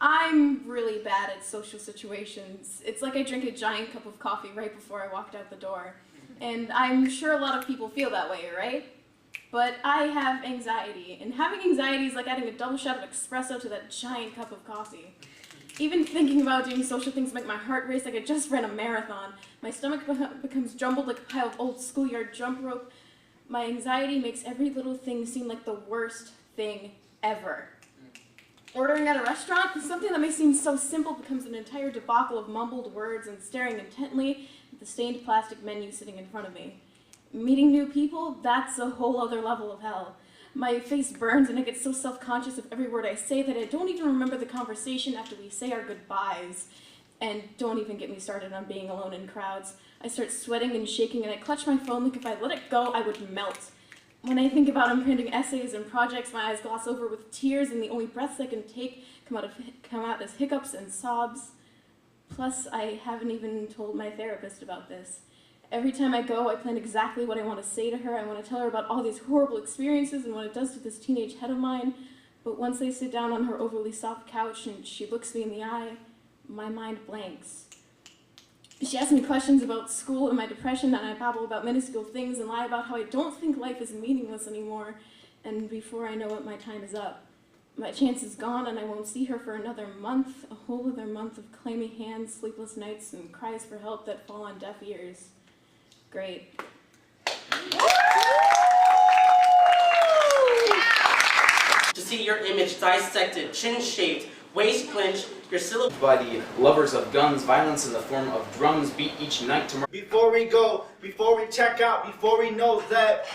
I'm really bad at social situations. It's like I drink a giant cup of coffee right before I walked out the door. And I'm sure a lot of people feel that way, right? But I have anxiety, and having anxiety is like adding a double shot of espresso to that giant cup of coffee. Even thinking about doing social things make my heart race like I just ran a marathon. My stomach becomes jumbled like a pile of old schoolyard jump rope. My anxiety makes every little thing seem like the worst thing ever. Ordering at a restaurant, something that may seem so simple becomes an entire debacle of mumbled words and staring intently at the stained plastic menu sitting in front of me. Meeting new people, that's a whole other level of hell. My face burns and I get so self-conscious of every word I say that I don't even remember the conversation after we say our goodbyes. And don't even get me started on being alone in crowds. I start sweating and shaking and I clutch my phone like if I let it go, I would melt. When I think about imprinting essays and projects, my eyes gloss over with tears and the only breaths I can take come out as hiccups and sobs. Plus, I haven't even told my therapist about this. Every time I go, I plan exactly what I want to say to her. I want to tell her about all these horrible experiences and what it does to this teenage head of mine. But once I sit down on her overly soft couch and she looks me in the eye, my mind blanks. She asks me questions about school and my depression, and I babble about minuscule things and lie about how I don't think life is meaningless anymore. And before I know it, my time is up. My chance is gone, and I won't see her for another month, a whole other month of clammy hands, sleepless nights, and cries for help that fall on deaf ears. Great. To see your image dissected, chin shaved, waist clinched, your silhouette by the lovers of guns, violence in the form of drums beat each night to Before we go, before we check out, before we know that